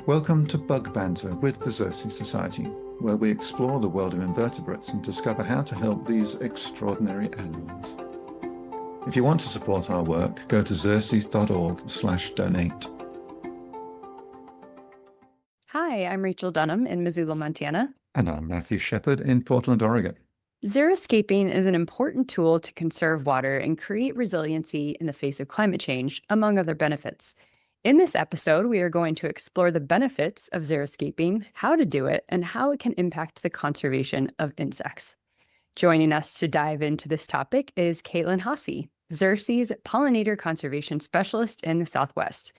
Welcome to Bug Banter with the Xerces Society, where we explore the world of invertebrates and discover how to help these extraordinary animals. If you want to support our work, go to xerces.org/donate. Hi, I'm Rachel Dunham in Missoula, Montana. And I'm Matthew Shepard in Portland, Oregon. Xeriscaping is an important tool to conserve water and create resiliency in the face of climate change, among other benefits. In this episode, we are going to explore the benefits of xeriscaping, how to do it, and how it can impact the conservation of insects. Joining us to dive into this topic is Kailtin Haase, Xerces pollinator conservation specialist in the Southwest.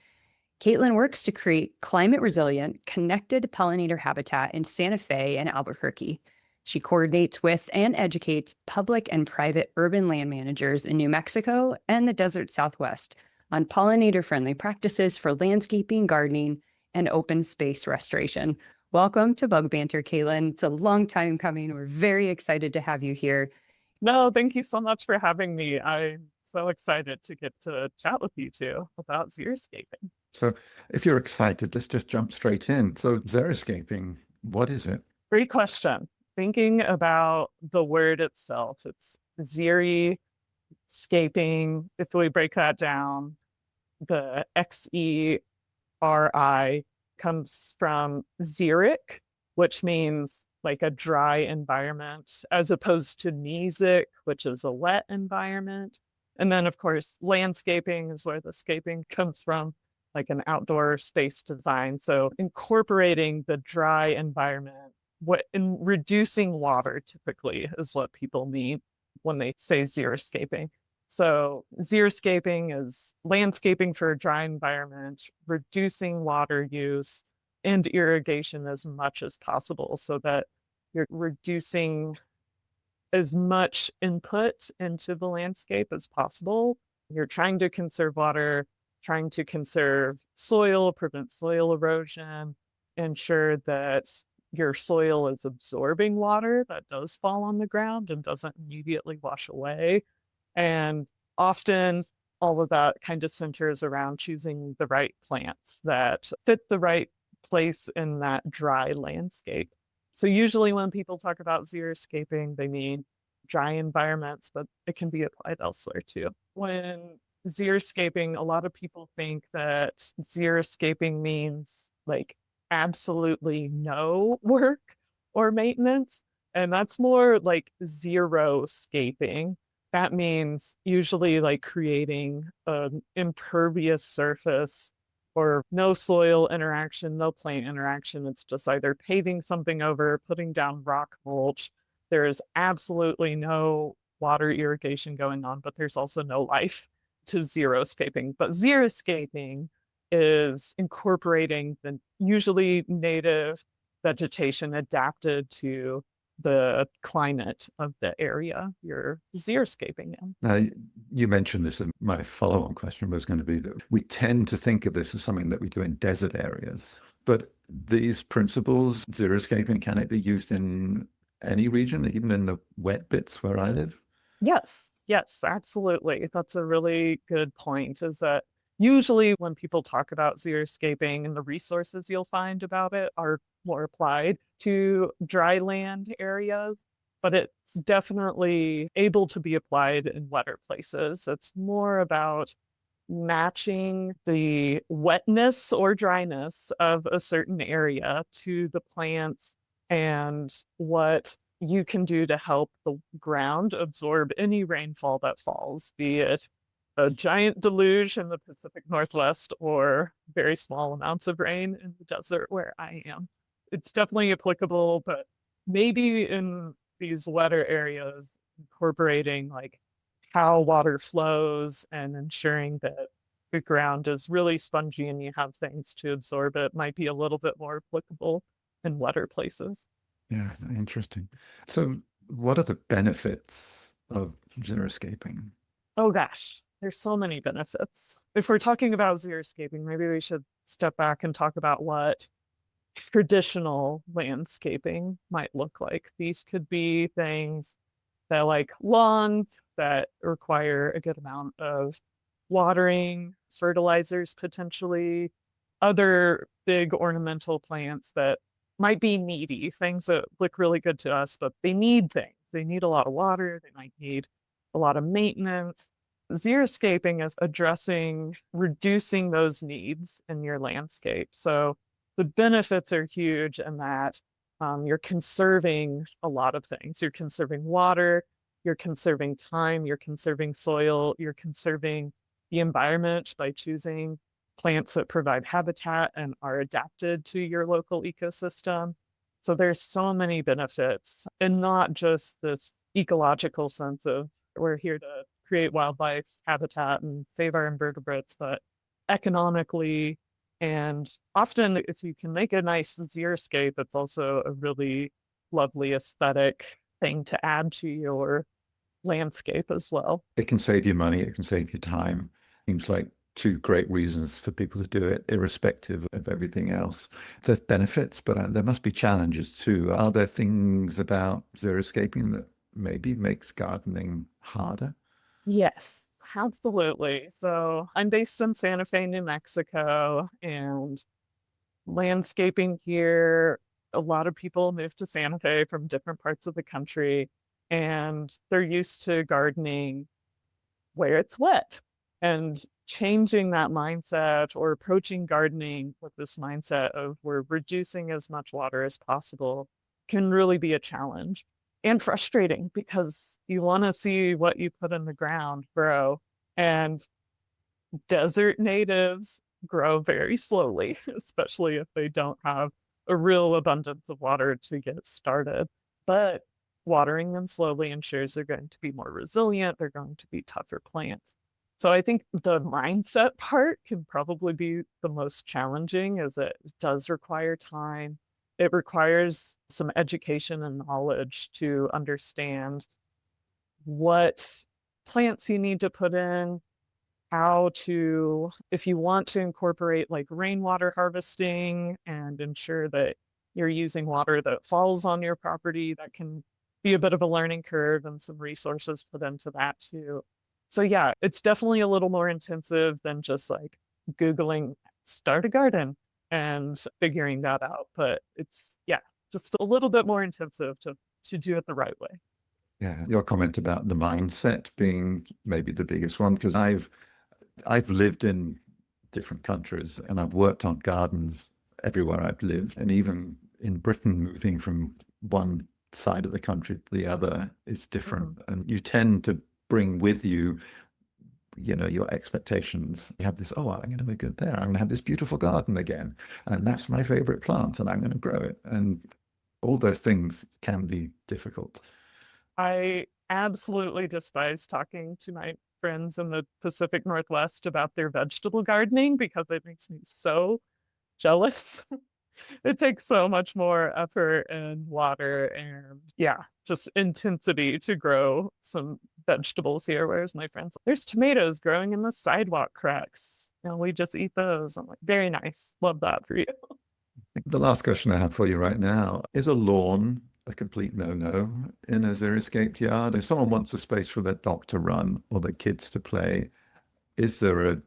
Kaitlin works to create climate-resilient, connected pollinator habitat in Santa Fe and Albuquerque. She coordinates with and educates public and private urban land managers in New Mexico and the desert Southwest on pollinator-friendly practices for landscaping, gardening, and open space restoration. Welcome to Bug Banter, Kaitlin. It's a long time coming. We're very excited to have you here. No, thank you so much for having me. I'm so excited to get to chat with you two about xeriscaping. So if you're excited, let's just jump straight in. So xeriscaping, what is it? Great question. Thinking about the word itself, it's xeriscaping. If we break that down, the Xeri comes from xeric, which means like a dry environment, as opposed to mesic, which is a wet environment. And then, of course, landscaping is where the scaping comes from, like an outdoor space design. So incorporating the dry environment, in reducing water typically is what people mean when they say xeriscaping. So xeriscaping is landscaping for a dry environment, reducing water use and irrigation as much as possible so that you're reducing as much input into the landscape as possible. You're trying to conserve water, trying to conserve soil, prevent soil erosion, ensure that your soil is absorbing water that does fall on the ground and doesn't immediately wash away. And often all of that kind of centers around choosing the right plants that fit the right place in that dry landscape. So usually when people talk about xeriscaping, they mean dry environments, but it can be applied elsewhere too. When xeriscaping, a lot of people think that xeriscaping means like absolutely no work or maintenance. And that's more like xeroscaping. That means usually like creating an impervious surface or no soil interaction, no plant interaction. It's just either paving something over, putting down rock mulch. There is absolutely no water irrigation going on, but there's also no life to xeroscaping. But xeriscaping is incorporating the usually native vegetation adapted to the climate of the area you're xeriscaping in. Now, you mentioned this, and my follow-on question was going to be that we tend to think of this as something that we do in desert areas, but these principles, xeriscaping, can it be used in any region, even in the wet bits where I live? Yes, absolutely. That's a really good point, is that usually when people talk about xeriscaping and the resources you'll find about it are more applied to dry land areas, but it's definitely able to be applied in wetter places. It's more about matching the wetness or dryness of a certain area to the plants and what you can do to help the ground absorb any rainfall that falls, be it a giant deluge in the Pacific Northwest or very small amounts of rain in the desert where I am. It's definitely applicable, but maybe in these wetter areas, incorporating like how water flows and ensuring that the ground is really spongy and you have things to absorb it might be a little bit more applicable in wetter places. Yeah, interesting. So what are the benefits of xeriscaping? Oh gosh, there's so many benefits. If we're talking about xeriscaping, maybe we should step back and talk about what traditional landscaping might look like. These could be things that like lawns that require a good amount of watering, fertilizers potentially, other big ornamental plants that might be needy, things that look really good to us, but they need things. They need a lot of water. They might need a lot of maintenance. Xeriscaping is addressing, reducing those needs in your landscape. So the benefits are huge in that you're conserving a lot of things. You're conserving water, you're conserving time, you're conserving soil, you're conserving the environment by choosing plants that provide habitat and are adapted to your local ecosystem. So there's so many benefits, and not just this ecological sense of we're here to create wildlife habitat and save our invertebrates, but economically. And often, if you can make a nice xeriscape, it's also a really lovely aesthetic thing to add to your landscape as well. It can save you money, it can save you time. Seems like two great reasons for people to do it, irrespective of everything else. There's benefits, but there must be challenges too. Are there things about xeriscaping that maybe makes gardening harder? Yes, absolutely. So I'm based in Santa Fe, New Mexico, and landscaping here, a lot of people move to Santa Fe from different parts of the country, and they're used to gardening where it's wet. And changing that mindset or approaching gardening with this mindset of we're reducing as much water as possible can really be a challenge and frustrating, because you want to see what you put in the ground grow. And desert natives grow very slowly, especially if they don't have a real abundance of water to get started. But watering them slowly ensures they're going to be more resilient, they're going to be tougher plants. So I think the mindset part can probably be the most challenging, as it does require time. It requires some education and knowledge to understand what plants you need to put in, how to, if you want to incorporate like rainwater harvesting and ensure that you're using water that falls on your property, that can be a bit of a learning curve, and some resources put into that too. So yeah, it's definitely a little more intensive than just like Googling start a garden and figuring that out. But it's, yeah, just a little bit more intensive to do it the right way. Yeah, your comment about the mindset being maybe the biggest one, because I've lived in different countries and I've worked on gardens everywhere I've lived. And even in Britain, moving from one side of the country to the other is different. Mm-hmm. And you tend to bring with you, your expectations. You have this, oh, I'm going to make it there. I'm going to have this beautiful garden again. And that's my favorite plant and I'm going to grow it. And all those things can be difficult. I absolutely despise talking to my friends in the Pacific Northwest about their vegetable gardening, because it makes me so jealous. It takes so much more effort and water and, yeah, just intensity to grow some vegetables here. Whereas my friends, there's tomatoes growing in the sidewalk cracks, and we just eat those. I'm like, very nice. Love that for you. The last question I have for you right now is a lawn a complete no-no in a xeriscaped yard? If someone wants a space for their dog to run or their kids to play, is there a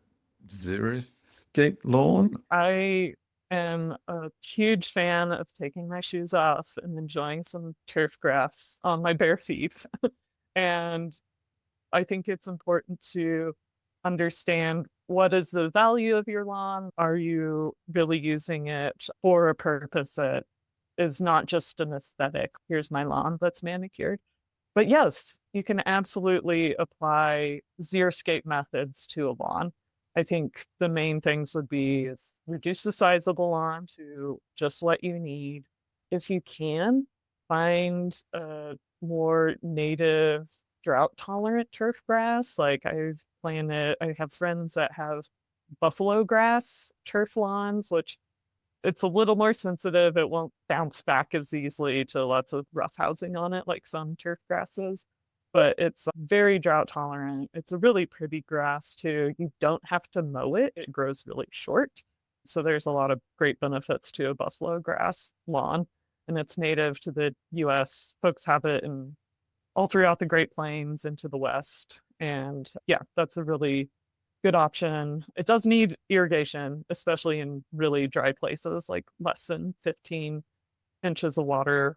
xeriscaped lawn? I am a huge fan of taking my shoes off and enjoying some turf grass on my bare feet. And I think it's important to understand, what is the value of your lawn? Are you really using it for a purpose that is not just an aesthetic? Here's my lawn that's manicured. But yes, you can absolutely apply xeriscape methods to a lawn. I think the main things would be is reduce the size of the lawn to just what you need. If you can, find a more native drought tolerant turf grass. Like I have friends that have buffalo grass turf lawns, which it's a little more sensitive. It won't bounce back as easily to lots of rough housing on it like some turf grasses, but it's very drought tolerant. It's a really pretty grass too. You don't have to mow it. It grows really short. So there's a lot of great benefits to a buffalo grass lawn, and it's native to the US. Folks have it in all throughout the Great Plains into the West. And yeah, that's a really good option. It does need irrigation, especially in really dry places, like less than 15 inches of water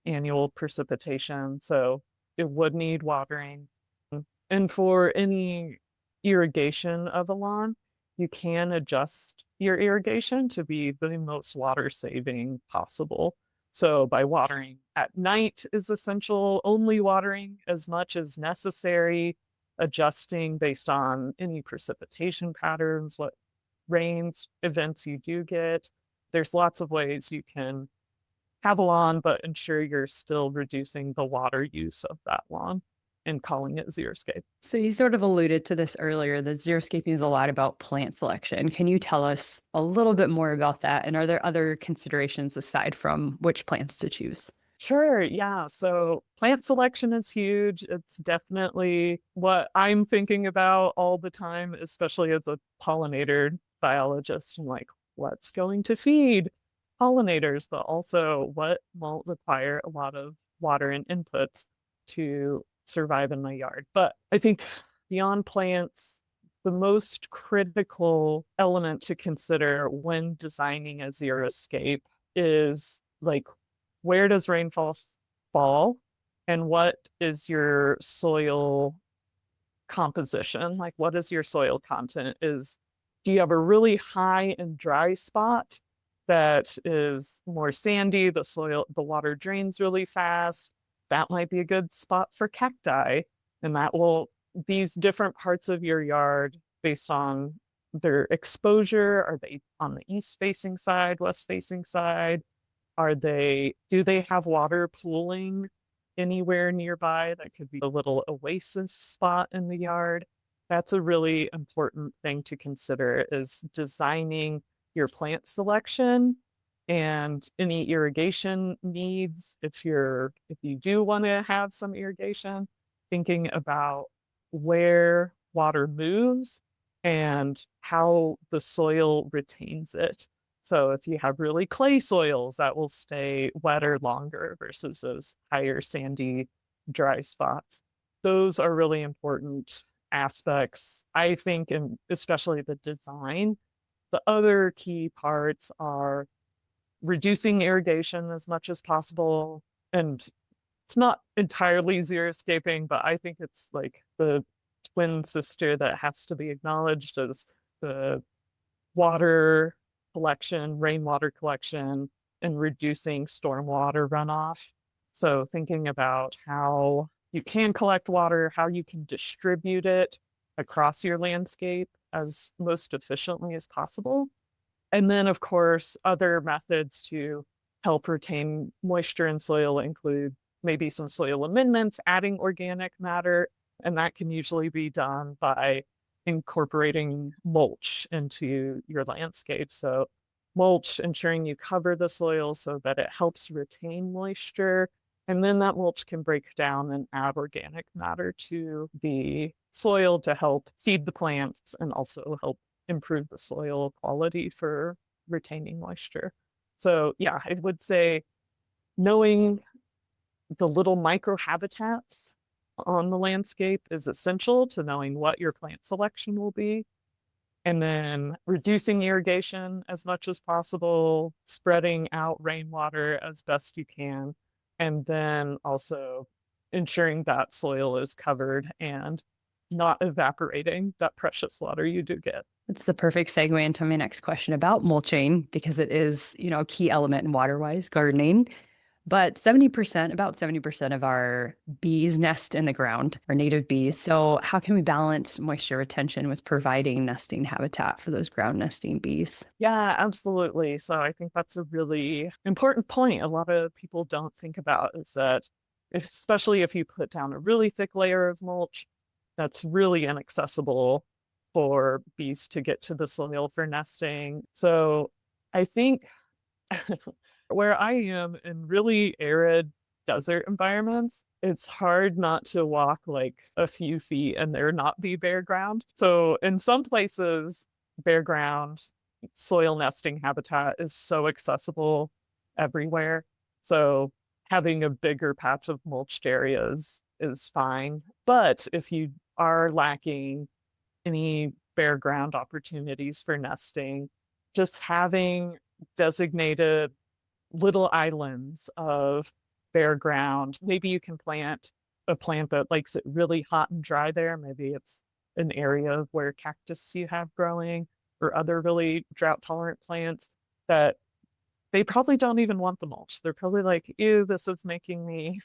annual precipitation. So it would need watering. And for any irrigation of a lawn, you can adjust your irrigation to be the most water saving possible. So by watering at night is essential, only watering as much as necessary, adjusting based on any precipitation patterns, what rains events you do get. There's lots of ways you can have a lawn, but ensure you're still reducing the water use of that lawn and calling it xeriscape. So you sort of alluded to this earlier, that xeriscaping is a lot about plant selection. Can you tell us a little bit more about that? And are there other considerations aside from which plants to choose? Sure, yeah. So plant selection is huge. It's definitely what I'm thinking about all the time, especially as a pollinator biologist. I'm like, what's going to feed pollinators, but also what won't require a lot of water and inputs to survive in my yard. But I think beyond plants, the most critical element to consider when designing a xeriscape is like, where does rainfall fall and what is your soil composition? Like, what is your soil content? Do you have a really high and dry spot that is more sandy, the water drains really fast? That might be a good spot for cacti. And these different parts of your yard, based on their exposure, are they on the east facing side, west facing side? Do they have water pooling anywhere nearby that could be a little oasis spot in the yard? That's a really important thing to consider, is designing your plant selection and any irrigation needs. If you do want to have some irrigation, thinking about where water moves and how the soil retains it. So if you have really clay soils, that will stay wetter longer versus those higher sandy, dry spots. Those are really important aspects, I think, and especially the design. The other key parts are reducing irrigation as much as possible. And it's not entirely xeriscaping, but I think it's like the twin sister that has to be acknowledged as the water collection, rainwater collection, and reducing stormwater runoff. So thinking about how you can collect water, how you can distribute it across your landscape as most efficiently as possible. And then, of course, other methods to help retain moisture in soil include maybe some soil amendments, adding organic matter, and that can usually be done by incorporating mulch into your landscape. So mulch, ensuring you cover the soil so that it helps retain moisture. And then that mulch can break down and add organic matter to the soil to help feed the plants and also help improve the soil quality for retaining moisture. So yeah, I would say knowing the little microhabitats on the landscape is essential to knowing what your plant selection will be. And then reducing irrigation as much as possible, spreading out rainwater as best you can, and then also ensuring that soil is covered and not evaporating that precious water you do get. It's the perfect segue into my next question about mulching, because it is, a key element in water-wise gardening. But about 70% of our bees nest in the ground, our native bees. So how can we balance moisture retention with providing nesting habitat for those ground nesting bees? Yeah, absolutely. So I think that's a really important point a lot of people don't think about, is that especially if you put down a really thick layer of mulch, that's really inaccessible for bees to get to the soil for nesting. So I think where I am in really arid desert environments, it's hard not to walk like a few feet and there not be bare ground. So in some places, bare ground, soil nesting habitat is so accessible everywhere. So having a bigger patch of mulched areas is fine. But if you are lacking any bare ground opportunities for nesting. Just having designated little islands of bare ground. Maybe you can plant a plant that likes it really hot and dry there. Maybe it's an area of where cactus you have growing or other really drought tolerant plants that they probably don't even want the mulch. They're probably like, ew, this is making me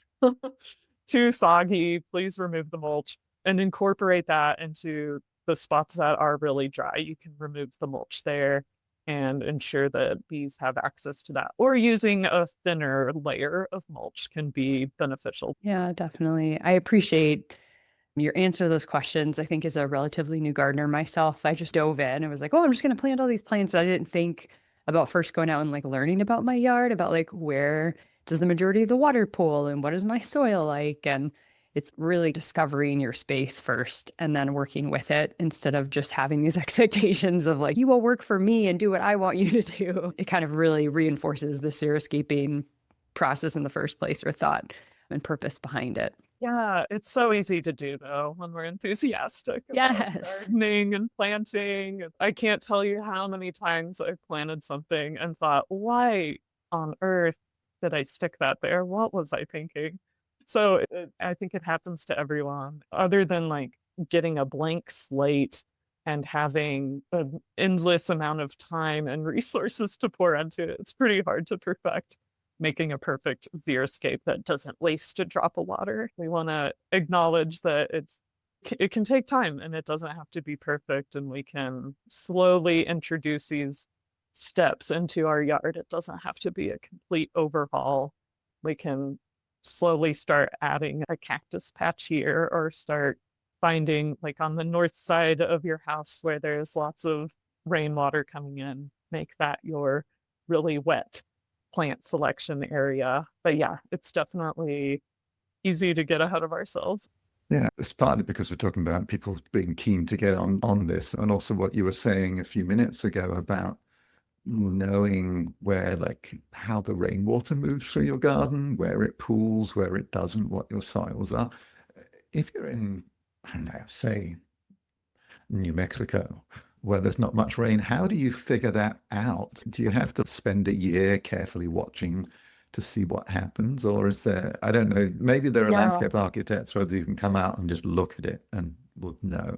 too soggy. Please remove the mulch and incorporate that into the spots that are really dry. You can remove the mulch there and ensure that bees have access to that. Or using a thinner layer of mulch can be beneficial. Yeah, definitely. I appreciate your answer to those questions. I think as a relatively new gardener myself, I just dove in and was like, oh, I'm just going to plant all these plants. I didn't think about first going out and like learning about my yard, about like where does the majority of the water pool and what is my soil like? And it's really discovering your space first and then working with it instead of just having these expectations of like, you will work for me and do what I want you to do. It kind of really reinforces the xeriscaping process in the first place, or thought and purpose behind it. Yeah, it's so easy to do though when we're enthusiastic about Yes. gardening and planting. I can't tell you how many times I've planted something and thought, why on earth did I stick that there? What was I thinking? So I think it happens to everyone, other than like getting a blank slate and having an endless amount of time and resources to pour into it. It's pretty hard to perfect making a perfect xeriscape that doesn't waste a drop of water. We want to acknowledge that it can take time and it doesn't have to be perfect, and we can slowly introduce these steps into our yard. It doesn't have to be a complete overhaul. We can slowly start adding a cactus patch here, or start finding like on the north side of your house where there's lots of rainwater coming in, make that your really wet plant selection area. But yeah, it's definitely easy to get ahead of ourselves. Yeah, it's partly because we're talking about people being keen to get on this, and also what you were saying a few minutes ago about knowing where, like, how the rainwater moves through your garden, where it pools, where it doesn't, what your soils are. If you're in, I don't know, say New Mexico, where there's not much rain, how do you figure that out? Do you have to spend a year carefully watching to see what happens? Or is there, I don't know, maybe there are Yeah. landscape architects where you can come out and just look at it and will know.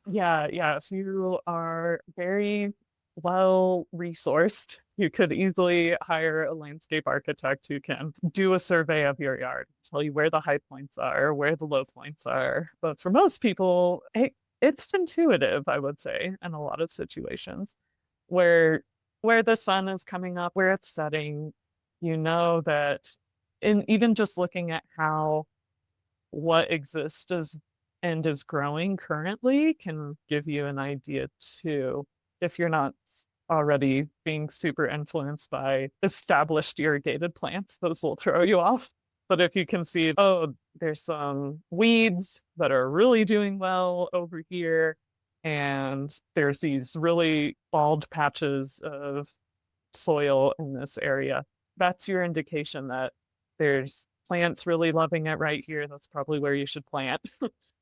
Yeah, if you are very well resourced, you could easily hire a landscape architect who can do a survey of your yard, tell you where the high points are, where the low points are. But for most people, it's intuitive, I would say, in a lot of situations where the sun is coming up, where it's setting. You know that, in even just looking at how what exists and is growing currently can give you an idea too, if you're not already being super influenced by established irrigated plants. Those will throw you off. But if you can see, oh, there's some weeds that are really doing well over here, and there's these really bald patches of soil in this area, that's your indication that there's plants really loving it right here. That's probably where you should plant.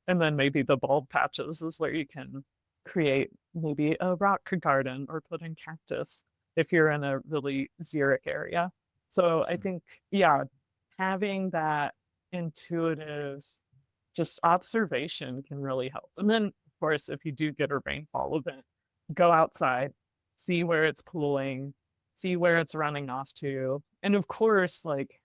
And then maybe the bald patches is where you can create maybe a rock garden or put in cactus if you're in a really xeric area. So I think, yeah, having that intuitive just observation can really help. And then, of course, if you do get a rainfall event, go outside, see where it's pooling, see where it's running off to. And of course, like,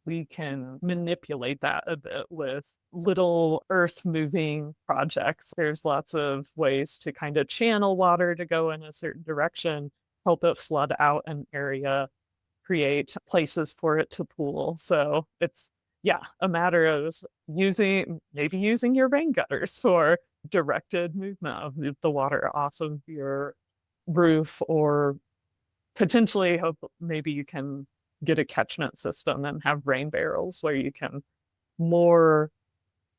we can manipulate that a bit with little earth moving projects. There's lots of ways to kind of channel water to go in a certain direction, help it flood out an area, create places for it to pool. So it's, yeah, a matter of maybe using your rain gutters for directed movement of the water off of your roof, or potentially maybe you can get a catchment system and have rain barrels where you can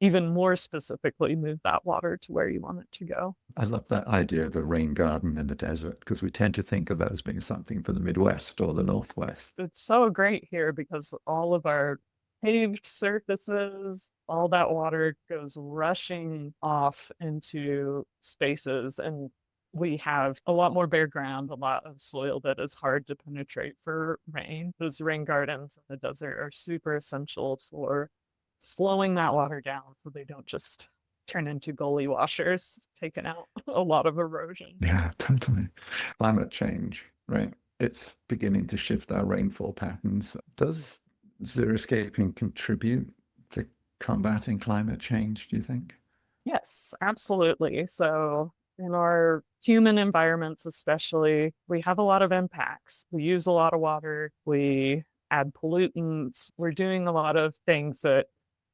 even more specifically move that water to where you want it to go. I love that idea of a rain garden in the desert, because we tend to think of that as being something for the Midwest or the Northwest. It's so great here because all of our paved surfaces, all that water goes rushing off into spaces, and we have a lot more bare ground, a lot of soil that is hard to penetrate for rain. Those rain gardens in the desert are super essential for slowing that water down so they don't just turn into gully washers, taking out a lot of erosion. Yeah, totally. Climate change, right? It's beginning to shift our rainfall patterns. Does xeriscaping contribute to combating climate change, do you think? Yes, absolutely. So in our human environments, especially, we have a lot of impacts. We use a lot of water, we add pollutants, we're doing a lot of things that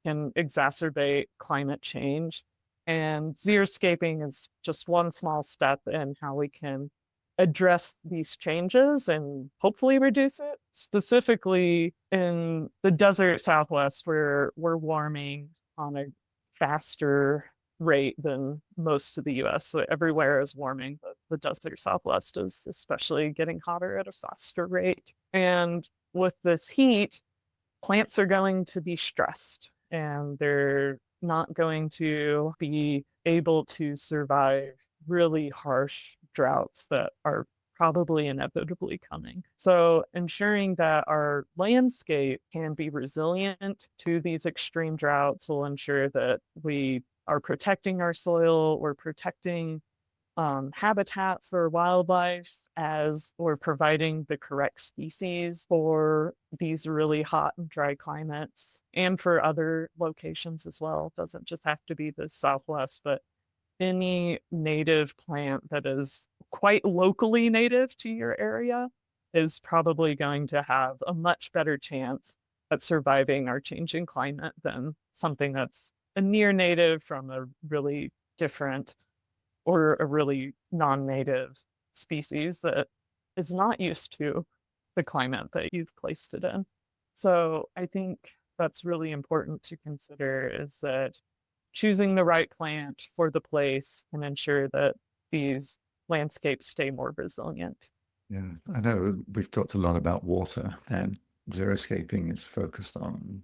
can exacerbate climate change. And xeriscaping is just one small step in how we can address these changes and hopefully reduce it. Specifically in the desert Southwest, where we're warming on a faster rate than most of the US. So everywhere is warming, but the desert Southwest is especially getting hotter at a faster rate. And with this heat, plants are going to be stressed and they're not going to be able to survive really harsh droughts that are probably inevitably coming. So ensuring that our landscape can be resilient to these extreme droughts will ensure that we are protecting our soil, we're protecting habitat for wildlife as we're providing the correct species for these really hot and dry climates and for other locations as well. It doesn't just have to be the Southwest, but any native plant that is quite locally native to your area is probably going to have a much better chance at surviving our changing climate than something that's a near native from a really different or a really non-native species that is not used to the climate that you've placed it in. So I think that's really important to consider, is that choosing the right plant for the place and ensure that these landscapes stay more resilient. Yeah, I know we've talked a lot about water, and xeriscaping is focused on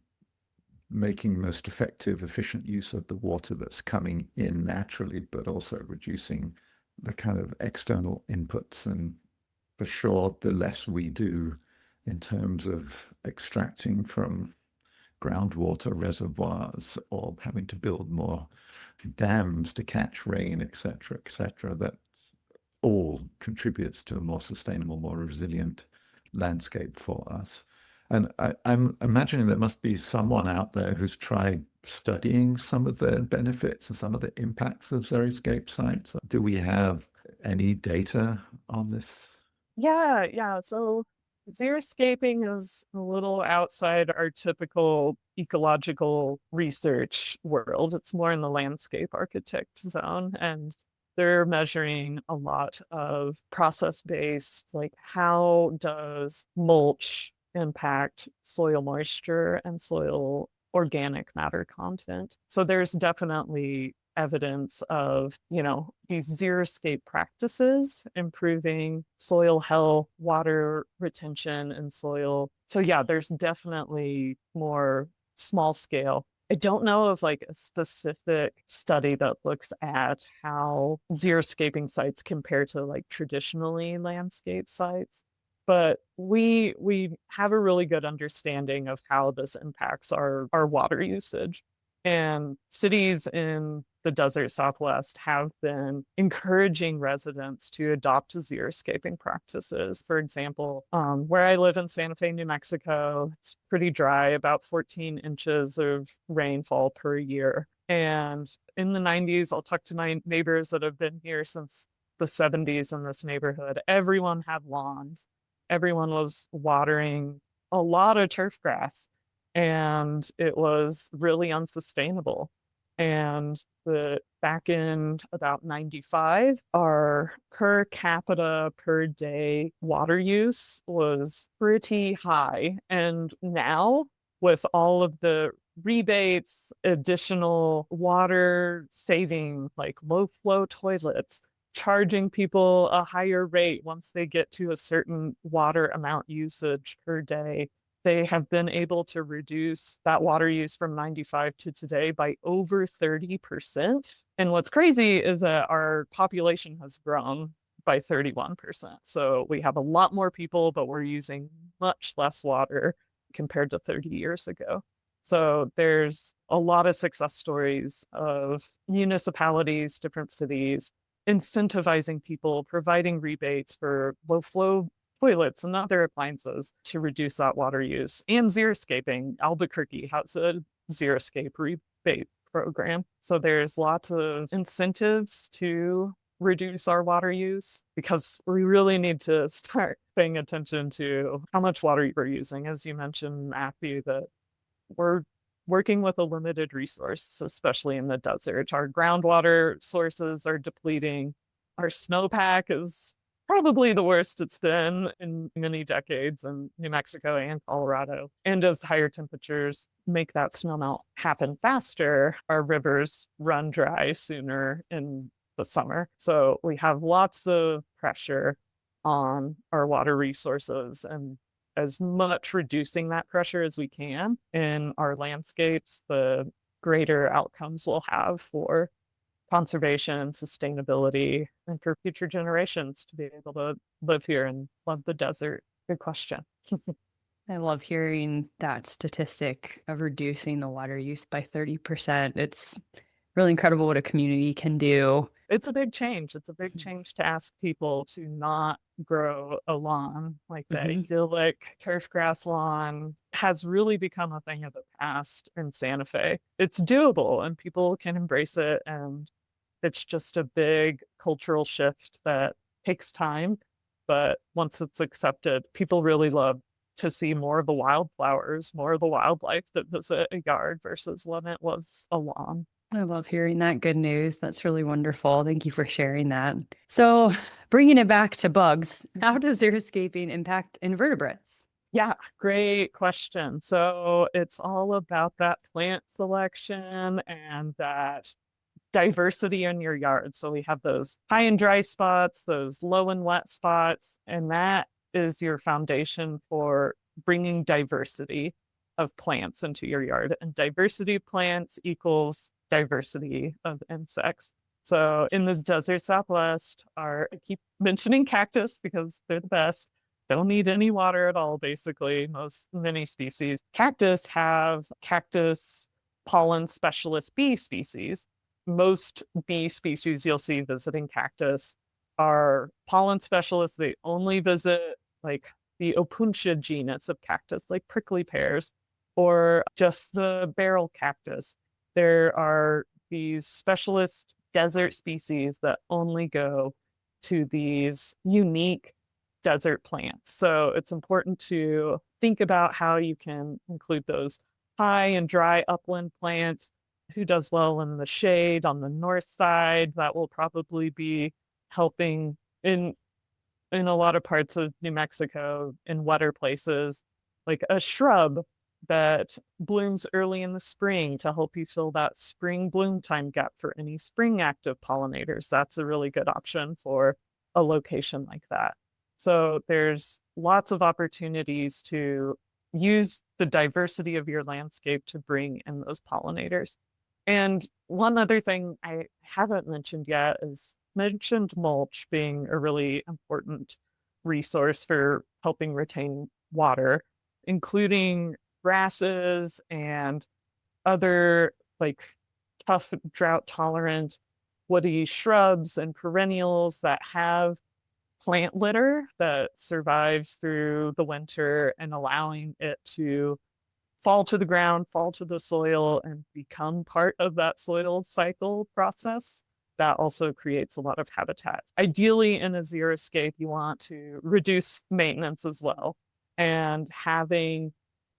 making most effective, efficient use of the water that's coming in naturally, but also reducing the kind of external inputs. And for sure, the less we do in terms of extracting from groundwater reservoirs or having to build more dams to catch rain, etc., that all contributes to a more sustainable, more resilient landscape for us. And I'm imagining there must be someone out there who's tried studying some of the benefits and some of the impacts of xeriscape sites. Do we have any data on this? Yeah. So xeriscaping is a little outside our typical ecological research world. It's more in the landscape architect zone, and they're measuring a lot of process-based, like how does mulch impact soil moisture and soil organic matter content. So there's definitely evidence of, these xeriscape practices improving soil health, water retention, and soil. So yeah, there's definitely more small scale. I don't know of like a specific study that looks at how xeriscaping sites compare to like traditionally landscape sites, but we have a really good understanding of how this impacts our water usage. And cities in the desert Southwest have been encouraging residents to adopt xeriscaping practices. For example, where I live in Santa Fe, New Mexico, it's pretty dry, about 14 inches of rainfall per year. And in the 90s, I'll talk to my neighbors that have been here since the 70s in this neighborhood. Everyone had lawns. Everyone was watering a lot of turf grass, and it was really unsustainable. And back in about 95, our per capita per day water use was pretty high. And now, with all of the rebates, additional water saving, like low flow toilets, charging people a higher rate once they get to a certain water amount usage per day, they have been able to reduce that water use from 95 to today by over 30%. And what's crazy is that our population has grown by 31%. So we have a lot more people, but we're using much less water compared to 30 years ago. So there's a lot of success stories of municipalities, different cities, incentivizing people, providing rebates for low flow toilets and other appliances to reduce that water use. And Xeriscaping, Albuquerque has a Xeriscape rebate program. So there's lots of incentives to reduce our water use, because we really need to start paying attention to how much water we're using. As you mentioned, Matthew, that we're working with a limited resource, especially in the desert. Our groundwater sources are depleting. Our snowpack is probably the worst it's been in many decades in New Mexico and Colorado. And as higher temperatures make that snowmelt happen faster, our rivers run dry sooner in the summer. So we have lots of pressure on our water resources, and as much reducing that pressure as we can in our landscapes, the greater outcomes we'll have for conservation, sustainability, and for future generations to be able to live here and love the desert. Good question. I love hearing that statistic of reducing the water use by 30%. It's really incredible what a community can do. It's a big change. It's a big change to ask people to not grow a lawn. Like the idyllic turf grass lawn has really become a thing of the past in Santa Fe. It's doable and people can embrace it. And it's just a big cultural shift that takes time. But once it's accepted, people really love to see more of the wildflowers, more of the wildlife that visit a yard versus when it was a lawn. I love hearing that good news. That's really wonderful. Thank you for sharing that. So, bringing it back to bugs, how does xeriscaping impact invertebrates? Yeah, great question. So, it's all about that plant selection and that diversity in your yard. So, we have those high and dry spots, those low and wet spots, and that is your foundation for bringing diversity of plants into your yard. And diversity of plants equals diversity of insects. So in the desert Southwest, I keep mentioning cactus because they're the best. Don't need any water at all, basically, many species. Cactus have cactus pollen specialist bee species. Most bee species you'll see visiting cactus are pollen specialists. They only visit like the Opuntia genus of cactus, like prickly pears, or just the barrel cactus. There are these specialist desert species that only go to these unique desert plants. So it's important to think about how you can include those high and dry upland plants. Who does well in the shade on the north side? That will probably be helping in a lot of parts of New Mexico in wetter places, like a shrub that blooms early in the spring to help you fill that spring bloom time gap for any spring active pollinators. That's a really good option for a location like that. So there's lots of opportunities to use the diversity of your landscape to bring in those pollinators. And one other thing I haven't mentioned yet is mentioned mulch being a really important resource for helping retain water, including grasses and other like tough drought tolerant woody shrubs and perennials that have plant litter that survives through the winter and allowing it to fall to the ground, fall to the soil, and become part of that soil cycle process. That also creates a lot of habitat. Ideally, in a xeriscape, you want to reduce maintenance as well. And having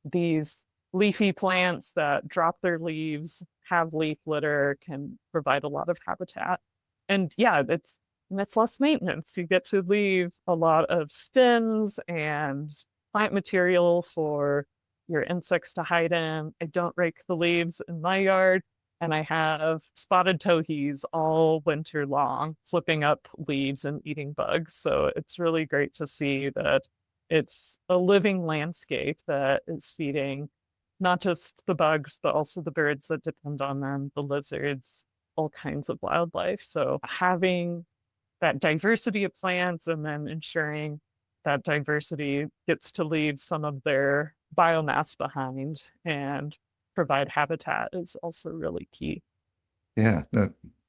these leafy plants that drop their leaves, have leaf litter, can provide a lot of habitat. And yeah, it's less maintenance. You get to leave a lot of stems and plant material for your insects to hide in. I don't rake the leaves in my yard, and I have spotted towhees all winter long, flipping up leaves and eating bugs. So it's really great to see that It's a living landscape that is feeding not just the bugs, but also the birds that depend on them, the lizards, all kinds of wildlife. So having that diversity of plants and then ensuring that diversity gets to leave some of their biomass behind and provide habitat is also really key. Yeah,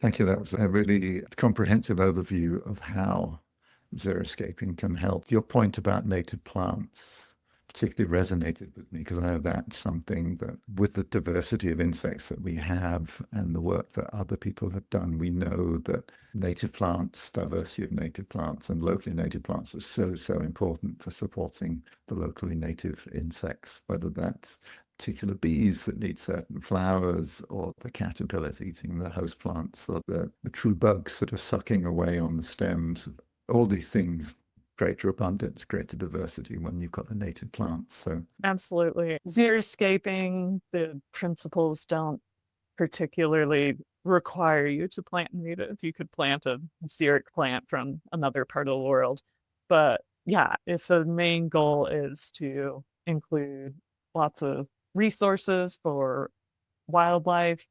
thank you. That was a really comprehensive overview of how xeriscaping can help. Your point about native plants particularly resonated with me because I know that's something that with the diversity of insects that we have and the work that other people have done, we know that native plants, diversity of native plants and locally native plants are so important for supporting the locally native insects, whether that's particular bees that need certain flowers or the caterpillars eating the host plants or the true bugs that are sucking away on the stems. All these things greater abundance, greater diversity when you've got the native plants. So absolutely. Xeriscaping, the principles don't particularly require you to plant native. You could plant a xeric plant from another part of the world. But yeah, if the main goal is to include lots of resources for wildlife,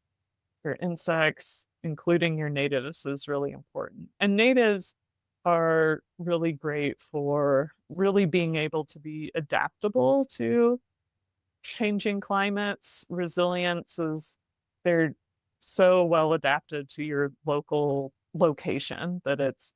for insects, including your natives is really important. And natives are really great for really being able to be adaptable to changing climates. Resilience is they're so well adapted to your local location that it's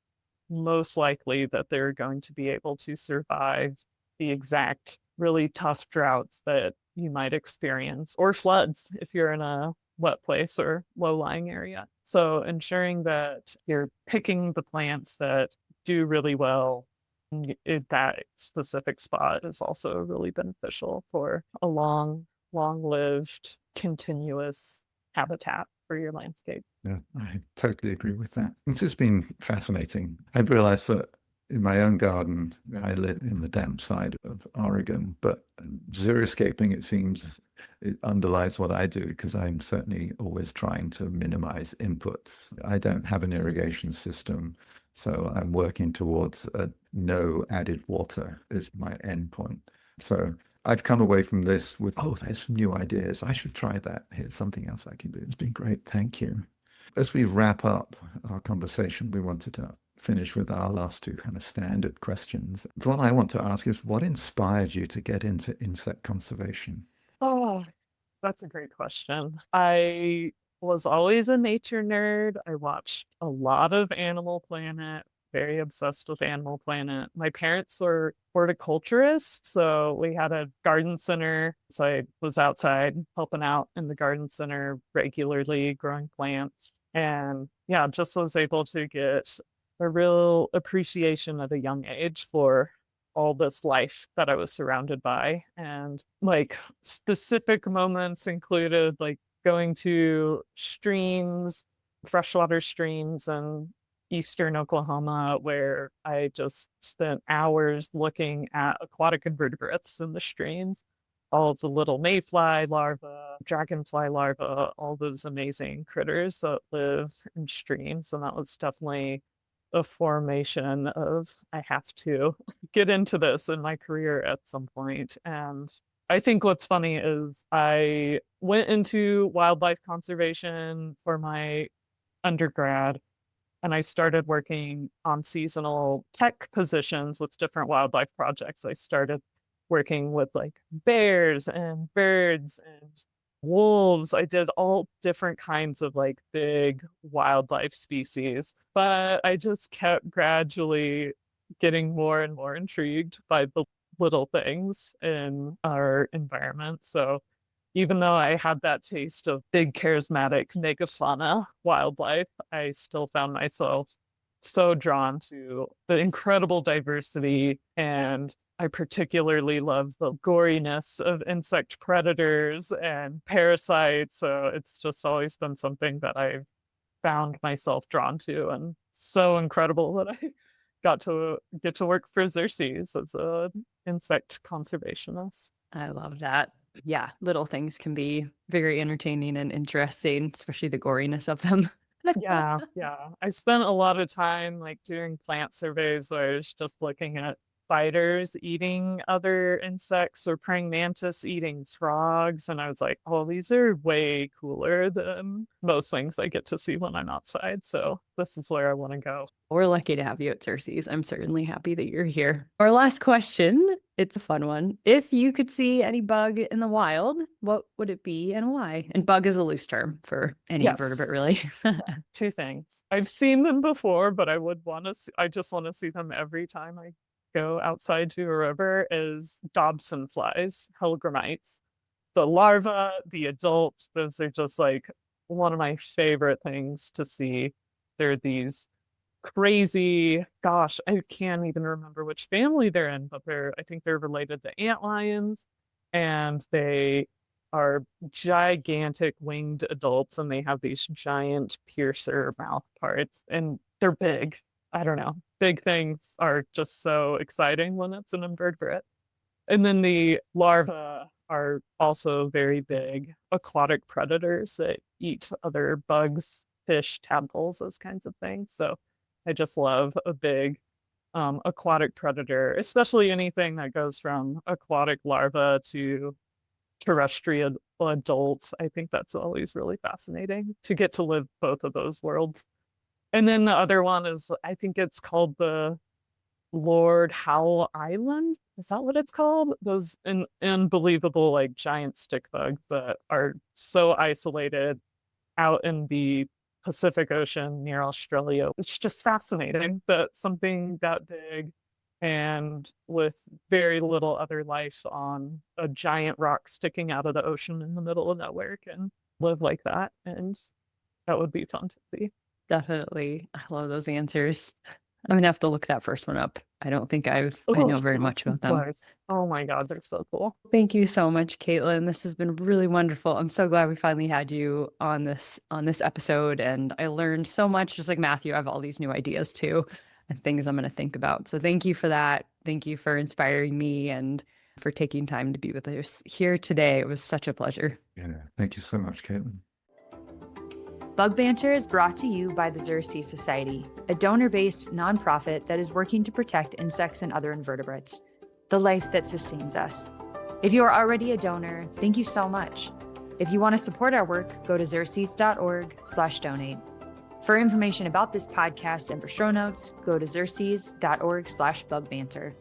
most likely that they're going to be able to survive the exact really tough droughts that you might experience or floods if you're in a wet place or low-lying area. So ensuring that you're picking the plants that do really well in that specific spot is also really beneficial for a long-lived, continuous habitat for your landscape. yeah, I totally agree with that. This has been fascinating. I realized that in my own garden, I live in the damp side of Oregon, but xeriscaping, it seems, it underlies what I do because I'm certainly always trying to minimize inputs. I don't have an irrigation system, so I'm working towards no added water is my end point. So I've come away from this with, oh, there's some new ideas. I should try that. Here's something else I can do. It's been great. Thank you. As we wrap up our conversation, we wanted to finish with our last two kind of standard questions. The one I want to ask is, what inspired you to get into insect conservation? Oh, that's a great question. I was always a nature nerd. I watched a lot of Animal Planet, very obsessed with Animal Planet. My parents were horticulturists, so we had a garden center. So I was outside helping out in the garden center regularly, growing plants. And yeah, just was able to get a real appreciation at a young age for all this life that I was surrounded by. And like specific moments included like going to streams, freshwater streams in eastern Oklahoma, where I just spent hours looking at aquatic invertebrates in the streams, all of the little mayfly larvae, dragonfly larvae, all those amazing critters that live in streams. And that was definitely a formation of I have to get into this in my career at some point. And I think what's funny is I went into wildlife conservation for my undergrad and I started working on seasonal tech positions with different wildlife projects. I started working with like bears and birds and wolves. I did all different kinds of like big wildlife species, but I just kept gradually getting more and more intrigued by the little things in our environment. So even though I had that taste of big, charismatic megafauna wildlife, I still found myself so drawn to the incredible diversity. And I particularly love the goriness of insect predators and parasites. So it's just always been something that I've found myself drawn to. And so incredible that I get to work for Xerces as an insect conservationist. I love that. Yeah, little things can be very entertaining and interesting, especially the goriness of them. Yeah. I spent a lot of time like doing plant surveys where I was just looking at spiders eating other insects or praying mantis eating frogs. And I was like, oh, these are way cooler than most things I get to see when I'm outside. So this is where I want to go. We're lucky to have you at Xerces. I'm certainly happy that you're here. Our last question, it's a fun one. If you could see any bug in the wild, what would it be and why? And bug is a loose term for any invertebrate, really. Two things. I've seen them before, but I just want to see them every time I go outside to a river, is Dobson flies, Helgramites. The larvae, the adults, those are just like one of my favorite things to see. They're these crazy, gosh, I can't even remember which family they're in, but I think they're related to antlions, and they are gigantic winged adults, and they have these giant piercer mouth parts, and they're big. I don't know. Big things are just so exciting when it's an invertebrate. And then the larvae are also very big aquatic predators that eat other bugs, fish, tadpoles, those kinds of things. So I just love a big aquatic predator, especially anything that goes from aquatic larva to terrestrial adults. I think that's always really fascinating to get to live both of those worlds. And then the other one is, I think it's called the Lord Howe Island. Is that what it's called? Those unbelievable, like, giant stick bugs that are so isolated out in the Pacific Ocean near Australia. It's just fascinating that something that big and with very little other life on a giant rock sticking out of the ocean in the middle of nowhere can live like that. And that would be fun to see. Definitely. I love those answers. I'm gonna have to look that first one up. I don't think I know very much about them. Oh my God, they're so cool. Thank you so much, Kaitlin. This has been really wonderful. I'm so glad we finally had you on this episode, and I learned so much. Just like Matthew, I have all these new ideas too, and things I'm gonna think about. So thank you for that. Thank you for inspiring me and for taking time to be with us here today. It was such a pleasure. Yeah, thank you so much, Kaitlin. Bug Banter is brought to you by the Xerces Society, a donor-based nonprofit that is working to protect insects and other invertebrates, the life that sustains us. If you are already a donor, thank you so much. If you want to support our work, go to xerces.org/donate. For information about this podcast and for show notes, go to xerces.org/bugbanter.